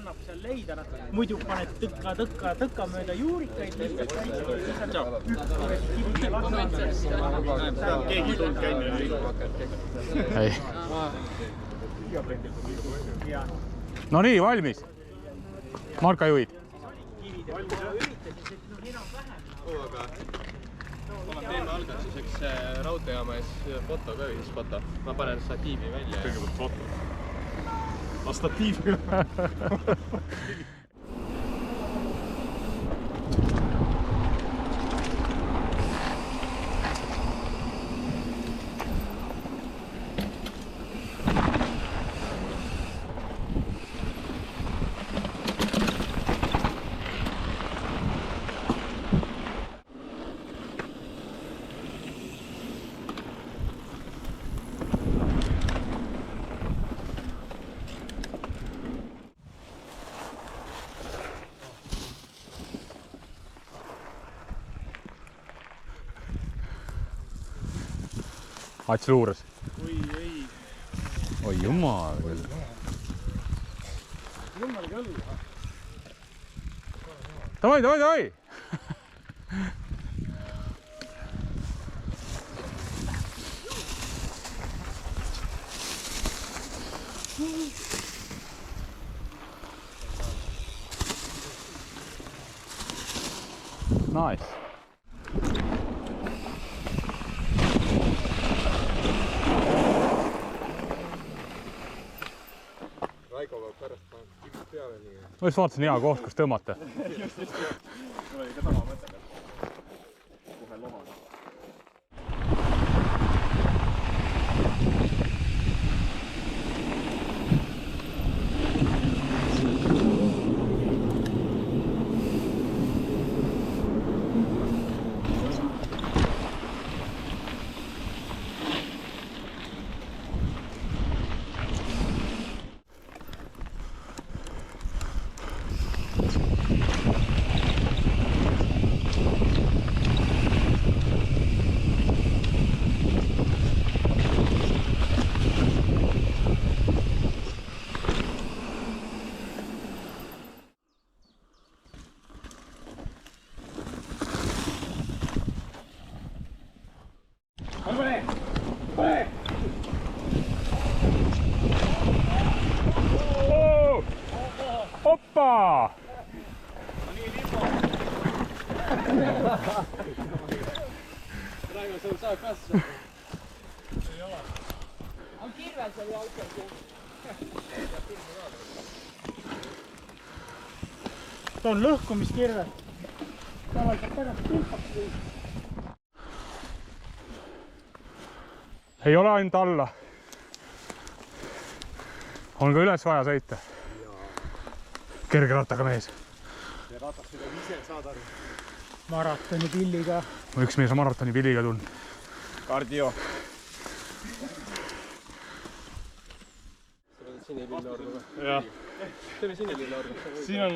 annab seal leida, muidu paned tõkka mööda juurikaid, lihtsalt keegi tuld käinud. Ei. No nii, valmis. Marka juhid. Teeme algatuseks raudteejaama ees foto ka ühisfoto. Ma panen statiivi välja. Kõigepealt foto. A statiivi? Ats luuras. Oi, ei. Oi jumal küll. Jumal küll. Davai! Nice. Raiko peab pärast pannud peale nii. Ma just vaatasin hea koht, kus tõmmata. Just. Mul oli ka sama mõte. Kohe lohana. Hoppa! Raivo, sul saab kasvada. Ei ole. On kirvel seal jalkas. Ta on lõhkumiskirvel. Tavaliselt pärast tilpaks või. Ei ole ainult alla. On ka üles vaja sõita. Kerge rattaga mees. Ja ratas seda ise saad aru. Maratoni pilliga. Üks mees on maratoni pilliga tulnud. Kardio. Sa oled sinililleordu või? Jah. Teeme sinililleordu. Siin on,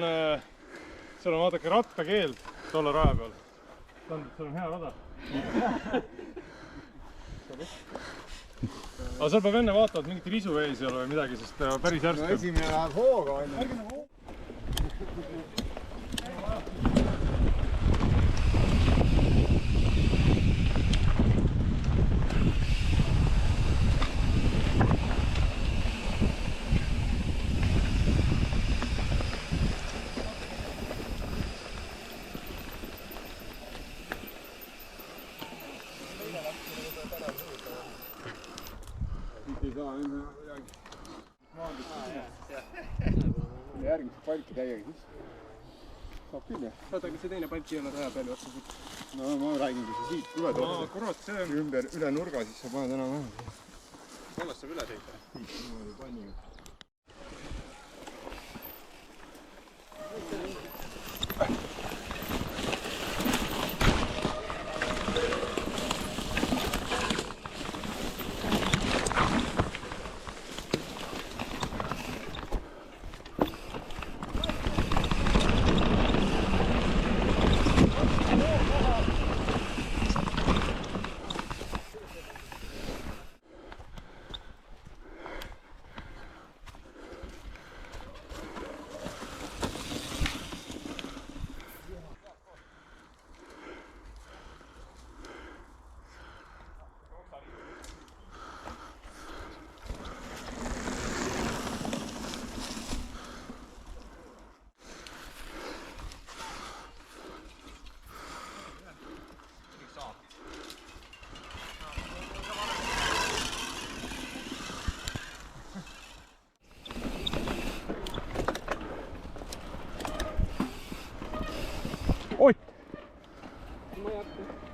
seal on vaadake rattakeeld tolle raja peal. See on hea rada. Aga seal peab enne vaatama, et mingit risu ees ei ole või midagi, sest päris järsk. No esimene läheb hooga. Ärge nagu ei saa enne midagi. Järgmise palki täiega sisse. Saab küll jah. Oota, kas see teine palk ei ole raja peal otsa siit? No ma räägin, kui sa siit tuled otsa. Kurat, see on... Üle nurga, siis sa paned enam-vähem. Sellest saab üle sõita. Niimoodi panniga.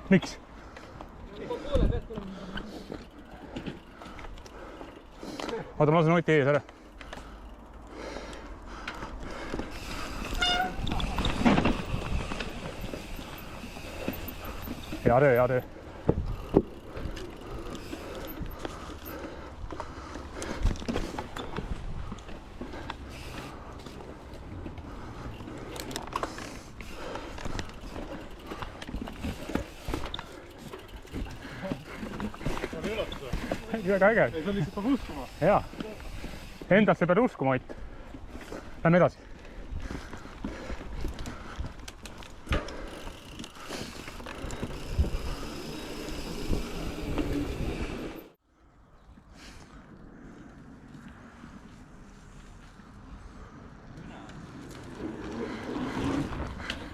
miks? oota, ma lasen Oti ees ära. Hea töö, hea töö. Väga äge. ei, sa lihtsalt peab uskuma. Jaa. Endasse pead uskuma, Ott. Lähme edasi.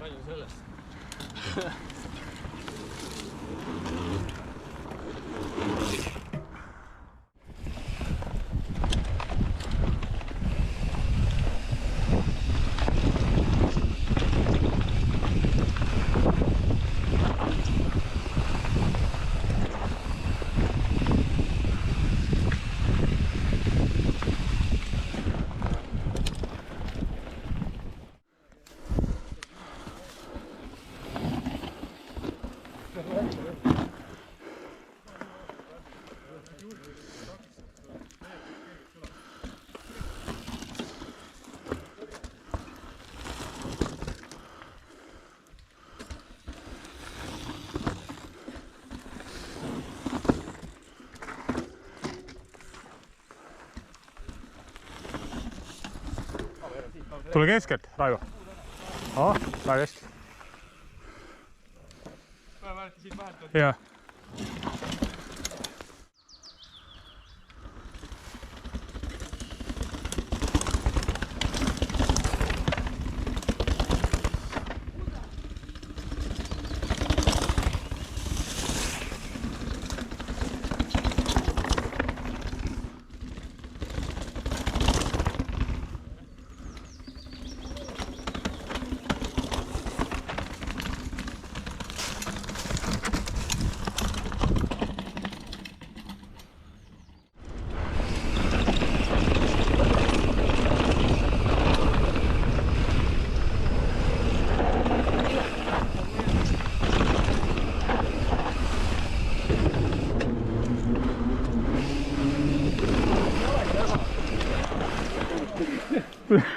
Palju sellest? Tule keskelt, Raivo. Väga hästi. Jaa.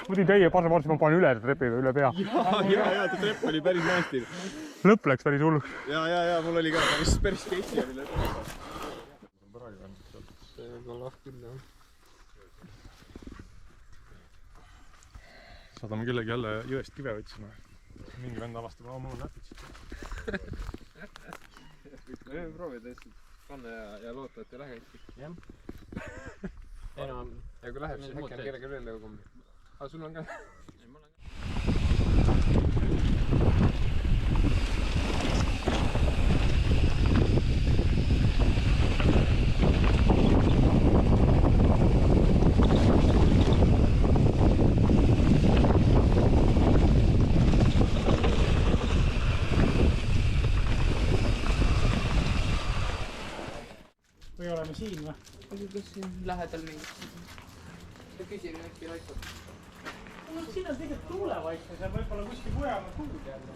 Muidu teie pasaporsi ma panen üle trepi või üle pea. ja, ta trepp oli päris nästi. Lõpp läks päris hulluks. Ja, mul oli ka päris keiki oli lõpp. See on lahk küll, jah. Saadame kellegi jälle jõest kive võtsime. Mingi vend avastab oma muu näpid. Võime proovida lihtsalt panna ja loota, et ei lähe ikka. Jah. Ja kui läheb, siis äkki on kellegi veel lõugum. Aga sul on ka? Ei, mul on ka. Või oleme siin või? Kas siin lähedal mingi? Küsin äkki laipab. No, siin on tegelikult tuulevaik ja seal võib-olla kuskil mujal on tuud jälle.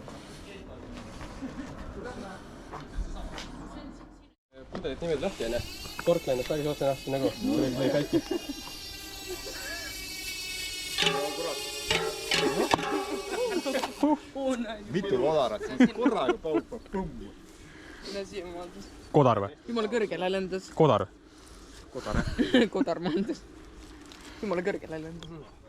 Pudelit niimoodi lahti enne. Tork läinud päris otse nähti nagu. Lõi käiki. Mitu kodarat siis korraga paupab. Mine siia maandas. Kodar või? Jumala kõrgele lendas. Kodar? Kodar maandas. Jumala kõrgele lendas.